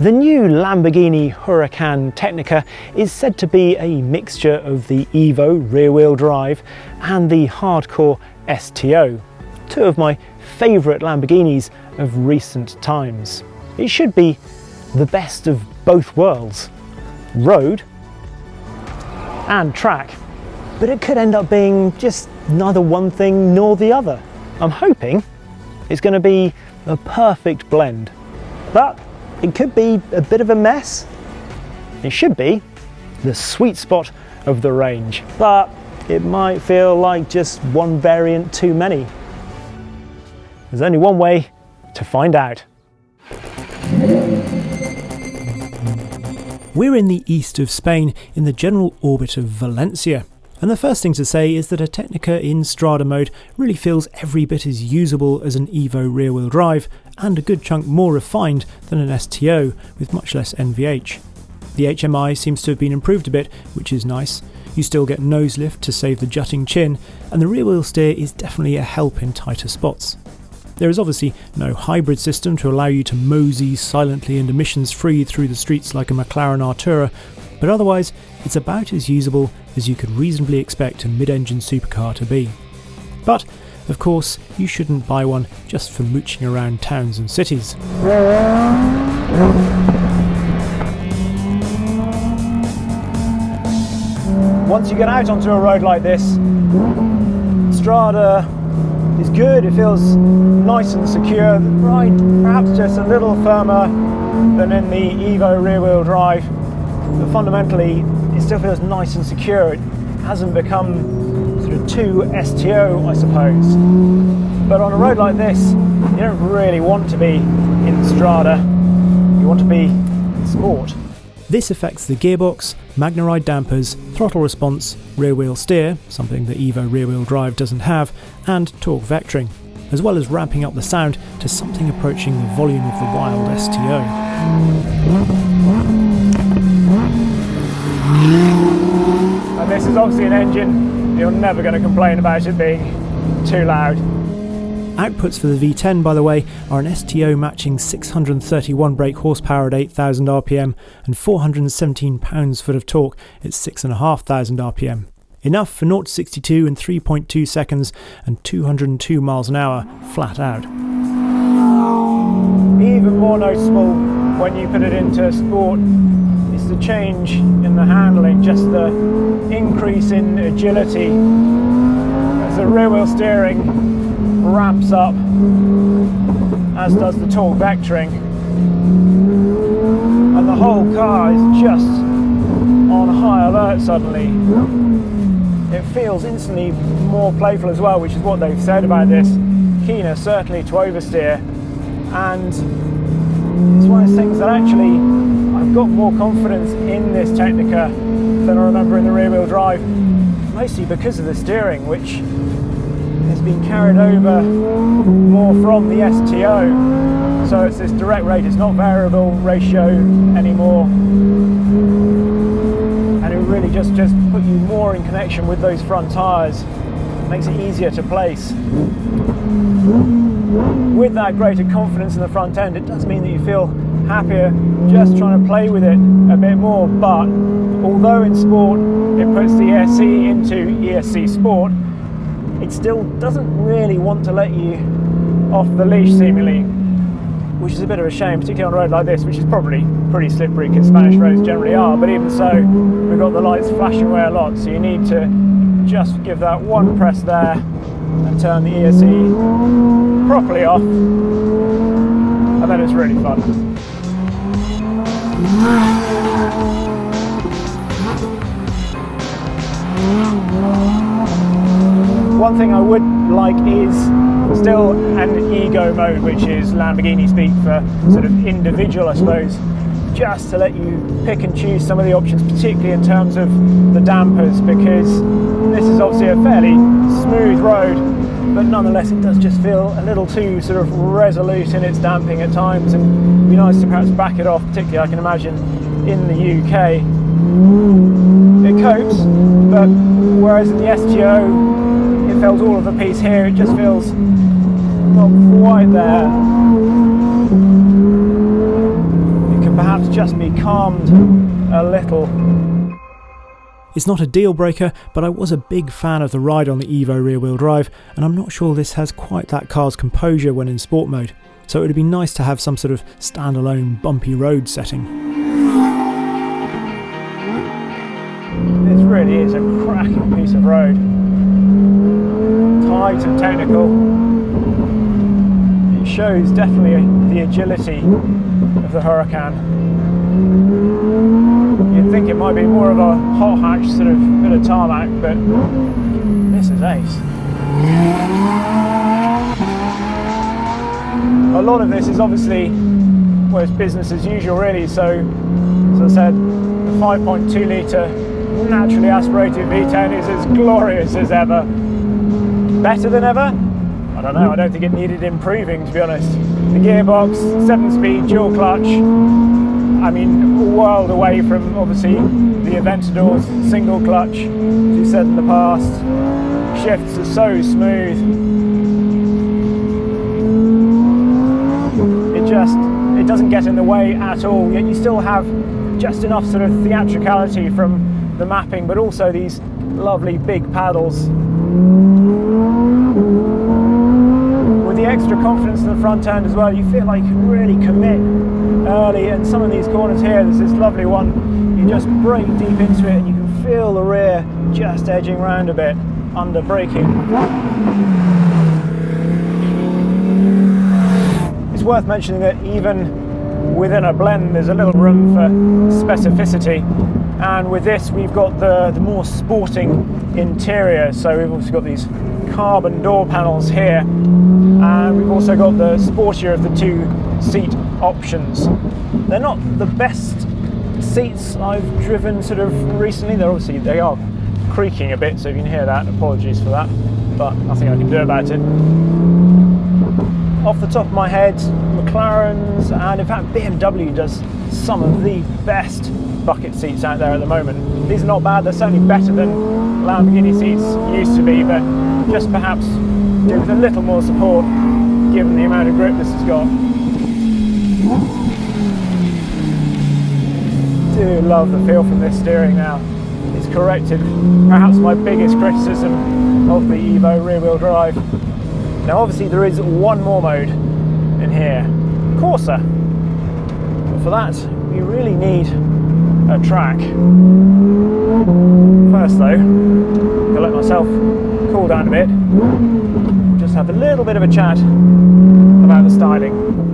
The new Lamborghini Huracan Tecnica is said to be a mixture of the Evo rear-wheel drive and the hardcore STO, two of my favourite Lamborghinis of recent times. It should be the best of both worlds, road and track, but it could end up being just neither one thing nor the other. I'm hoping it's going to be a perfect blend, but it could be a bit of a mess. It should be the sweet spot of the range, but it might feel like just one variant too many. There's only one way to find out. We're in the east of Spain, in the general orbit of Valencia. And the first thing to say is that a Technica in Strada mode really feels every bit as usable as an Evo rear-wheel drive, and a good chunk more refined than an STO, with much less NVH. The HMI seems to have been improved a bit, which is nice. You still get nose lift to save the jutting chin, and the rear-wheel steer is definitely a help in tighter spots. There is obviously no hybrid system to allow you to mosey silently and emissions-free through the streets like a McLaren Artura, but otherwise it's about as usable as you could reasonably expect a mid-engine supercar to be. But, of course, you shouldn't buy one just for mooching around towns and cities. Once you get out onto a road like this, Strada is good, it feels nice and secure. The ride perhaps just a little firmer than in the Evo rear-wheel drive, but fundamentally it still feels nice and secure. It hasn't become sort of too STO, I suppose. But on a road like this, you don't really want to be in Strada, you want to be in sport. This affects the gearbox, Magnaride dampers, throttle response, rear-wheel steer, something the Evo rear-wheel drive doesn't have, and torque vectoring, as well as ramping up the sound to something approaching the volume of the wild STO. And this is obviously an engine you're never going to complain about it being too loud. Outputs for the V10, by the way, are an STO matching 631 brake horsepower at 8,000 RPM and 417 pounds-foot of torque at 6,500 RPM. Enough for 0 to 62 in 3.2 seconds and 202 miles an hour flat out. Even more noticeable when you put it into sport is the change in the handling, just the increase in agility as the rear wheel steering ramps up, as does the torque vectoring, and the whole car is just on high alert suddenly. It feels instantly more playful as well, which is what they've said about this. Keener certainly to oversteer, and it's one of those things that actually I've got more confidence in this Technica than I remember in the rear wheel drive, mostly because of the steering, which has been carried over more from the STO, so it's this direct rate, it's not variable ratio anymore, and it really just put you more in connection with those front tyres, makes it easier to place. With that greater confidence in the front end, it does mean that you feel happier just trying to play with it a bit more, but although in sport it puts the ESC into ESC Sport, it still doesn't really want to let you off the leash seemingly, which is a bit of a shame, particularly on a road like this, which is probably pretty slippery because Spanish roads generally are, but even so, we've got the lights flashing away a lot, so you need to just give that one press there and turn the ESC properly off, and then it's really fun. One thing I would like is still an ego mode, which is Lamborghini speak for sort of individual, I suppose, just to let you pick and choose some of the options, particularly in terms of the dampers, because this is obviously a fairly smooth road, but nonetheless it does just feel a little too sort of resolute in its damping at times, and it'd be nice to perhaps back it off, particularly I can imagine in the UK. It copes, but whereas in the STO it felt all of a piece, here it just feels not quite there. It can perhaps just be calmed a little. It's not a deal breaker, but I was a big fan of the ride on the Evo rear-wheel drive, and I'm not sure this has quite that car's composure when in sport mode, so it would be nice to have some sort of standalone bumpy road setting. This really is a cracking piece of road. Tight and technical. It shows definitely the agility of the Huracan. You'd think it might be more of a hot hatch sort of bit of tarmac, but this is ace. A lot of this is obviously, well, it's business as usual really, so as I said, the 5.2 litre naturally aspirated V10 is as glorious as ever. Better than ever? I don't know, I don't think it needed improving, to be honest. The gearbox, 7-speed dual clutch, I mean, a world away from obviously the Aventador's single clutch, as you said in the past. Shifts are so smooth. It doesn't get in the way at all, yet you still have just enough sort of theatricality from the mapping, but also these lovely big paddles. With the extra confidence in the front end as well, you feel like you can really commit early, and some of these corners here, there's this lovely one, you just brake deep into it and you can feel the rear just edging round a bit under braking. It's worth mentioning that even within a blend there's a little room for specificity, and with this we've got the more sporting interior, so we've also got these carbon door panels here, and we've also got the sportier of the two seat options. They're not the best seats I've driven sort of recently. They are creaking a bit, so if you can hear that, apologies for that, but nothing I can do about it. Off the top of my head, McLaren's and in fact BMW does some of the best bucket seats out there at the moment. These are not bad, they're certainly better than Lamborghini seats used to be, but just perhaps do with a little more support given the amount of grip this has got. Do love the feel from this steering now. It's corrected perhaps my biggest criticism of the Evo rear-wheel drive. Now obviously there is one more mode in here, Corsa, but for that we really need a track. First though, I'm gonna let myself cool down a bit, just have a little bit of a chat about the styling.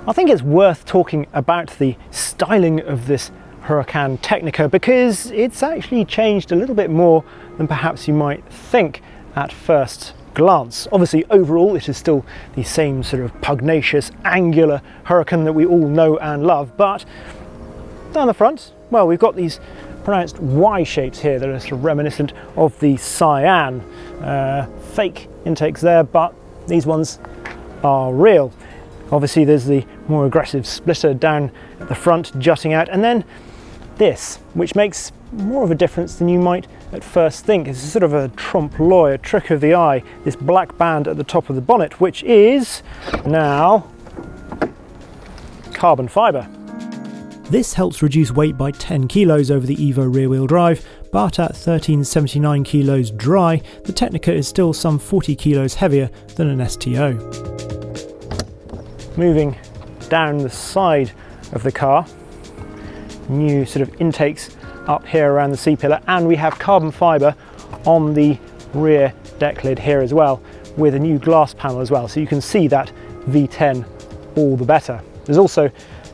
I think it's worth talking about the styling of this Huracan Tecnica because it's actually changed a little bit more than perhaps you might think at first glance. Obviously overall it is still the same sort of pugnacious angular Huracan that we all know and love, but down the front, well, we've got these pronounced Y shapes here that are sort of reminiscent of the Cyan. Fake intakes there, but these ones are real. Obviously there's the more aggressive splitter down at the front jutting out, and then this, which makes more of a difference than you might at first think. It's sort of a trompe-l'oeil, a trick of the eye, this black band at the top of the bonnet, which is now carbon fibre. This helps reduce weight by 10 kilos over the Evo rear-wheel drive, but at 1379 kilos dry, the Technica is still some 40 kilos heavier than an STO. Moving down the side of the car, new sort of intakes up here around the C-pillar, and we have carbon fibre on the rear deck lid here as well, with a new glass panel as well, so you can see that V10 all the better. There's also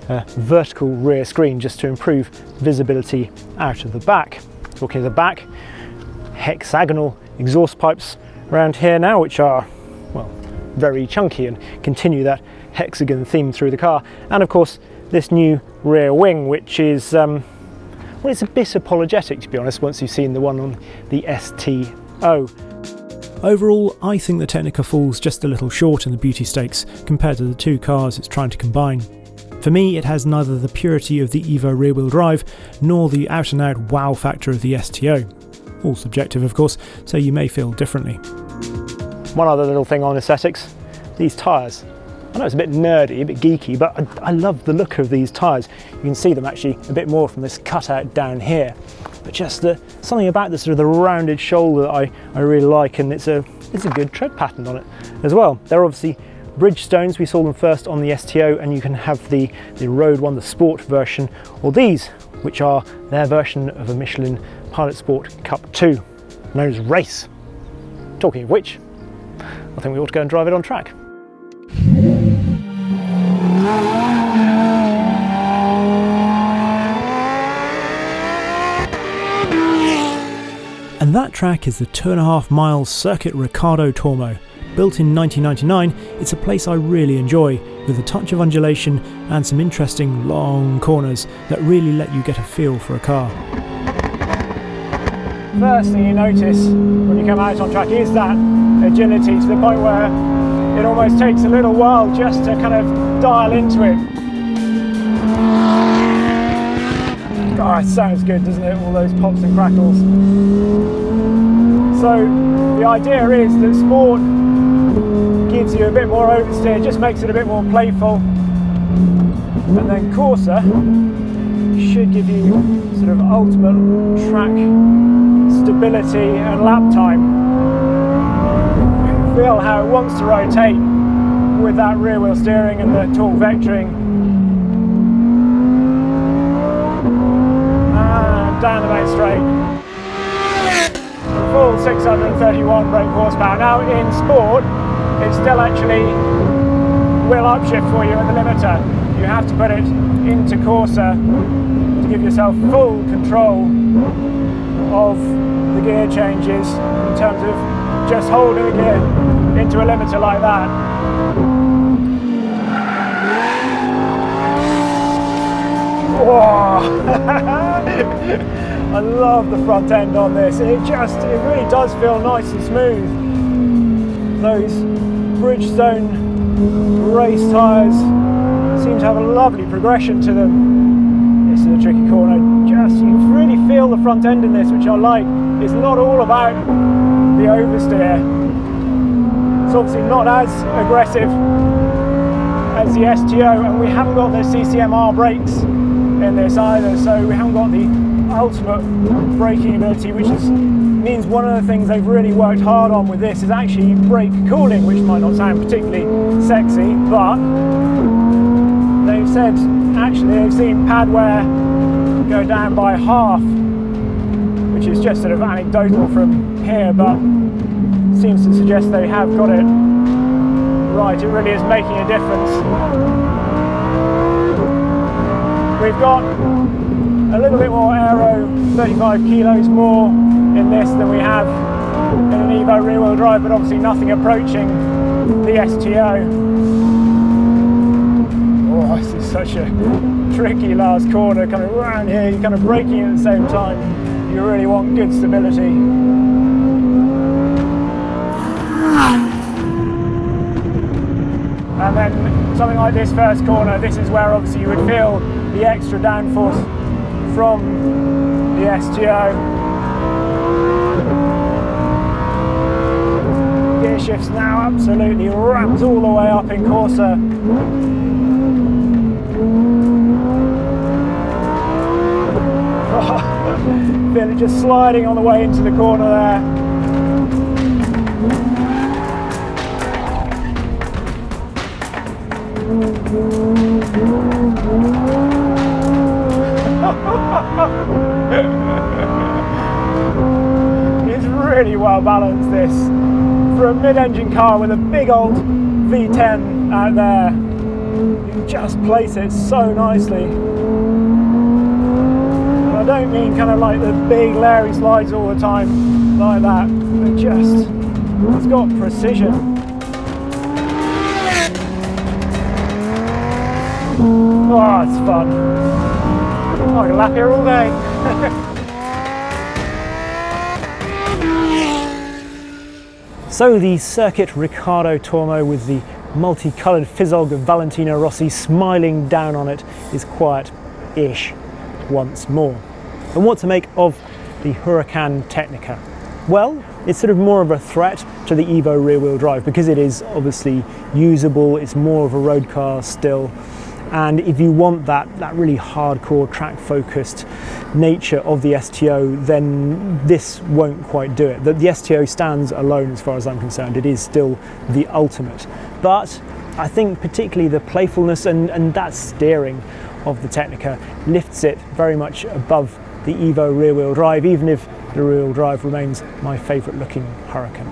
a vertical rear screen just to improve visibility out of the back. Talking of the back, hexagonal exhaust pipes around here now, which are, well, very chunky and continue that hexagon theme through the car. And of course this new rear wing, which is well, it's a bit apologetic, to be honest, once you've seen the one on the STO. Overall, I think the Technica falls just a little short in the beauty stakes compared to the two cars it's trying to combine. For me, it has neither the purity of the Evo rear-wheel drive, nor the out-and-out wow factor of the STO. All subjective, of course, so you may feel differently. One other little thing on aesthetics, these tyres. I know it's a bit nerdy, a bit geeky, but I love the look of these tyres. You can see them actually a bit more from this cutout down here. But just something about the sort of the rounded shoulder that I really like, and it's a good tread pattern on it as well. They're obviously Bridgestones. We saw them first on the STO, and you can have the road one, the sport version, or these, which are their version of a Michelin Pilot Sport Cup 2, known as Race. Talking of which, I think we ought to go and drive it on track. And that track is the 2.5 mile Circuit Riccardo Tormo. Built in 1999, it's a place I really enjoy, with a touch of undulation and some interesting long corners that really let you get a feel for a car. First thing you notice when you come out on track is that agility, to the point where it almost takes a little while just to kind of dial into it. Oh, it sounds good, doesn't it? All those pops and crackles. So the idea is that sport gives you a bit more oversteer, just makes it a bit more playful. And then Corsa should give you sort of ultimate track stability and lap time. Feel how it wants to rotate with that rear wheel steering and the torque vectoring. And down the main straight. Full 631 brake horsepower. Now in sport, it still actually will upshift for you at the limiter. You have to put it into Corsa to give yourself full control of the gear changes, in terms of just holding the gear into a limiter like that. Whoa! I love the front end on this. It really does feel nice and smooth. Those Bridgestone race tyres seem to have a lovely progression to them. This is a tricky corner. You really feel the front end in this, which I like. It's not all about the oversteer. It's obviously not as aggressive as the STO, and we haven't got the CCMR brakes in this either, so we haven't got the ultimate braking ability, which means one of the things they've really worked hard on with this is actually brake cooling, which might not sound particularly sexy, but they've said actually they've seen pad wear go down by half, which is just sort of anecdotal from here, but seems to suggest they have got it right. It really is making a difference. We've got a little bit more aero, 35 kilos more in this than we have in an Evo rear-wheel drive, but obviously nothing approaching the STO. Oh, this is such a tricky last corner, coming around here, you're kind of braking at the same time. You really want good stability. And then something like this first corner, this is where obviously you would feel the extra downforce from the STO. Gear shifts now absolutely ramps all the way up in Corsa. Feel it just sliding on the way into the corner there. It's really well balanced, this. For a mid-engine car with a big old V10 out there, you can just place it so nicely. And I don't mean kind of like the big Larry slides all the time like that, but it's got precision. Oh, it's fun. I can lap here all day. So the Circuit Riccardo Tormo with the multicoloured Fizzog of Valentino Rossi smiling down on it is quiet-ish once more. And what to make of the Huracan Tecnica? Well, it's sort of more of a threat to the Evo rear-wheel drive because it is obviously usable, it's more of a road car still, and if you want that really hardcore track-focused nature of the STO, then this won't quite do it. The STO stands alone as far as I'm concerned. It is still the ultimate. But I think particularly the playfulness and that steering of the Technica lifts it very much above the Evo rear-wheel drive, even if the rear-wheel drive remains my favourite looking Huracan.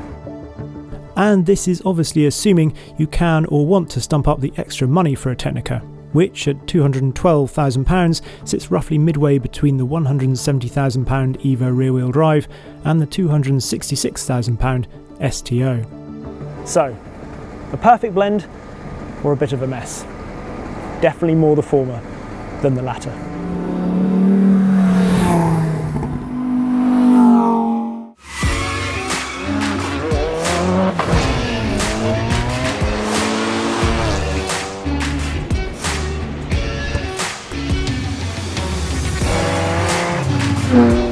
And this is obviously assuming you can or want to stump up the extra money for a Technica, which at £212,000 sits roughly midway between the £170,000 Evo rear-wheel drive and the £266,000 STO. So, a perfect blend or a bit of a mess? Definitely more the former than the latter. Mm-hmm.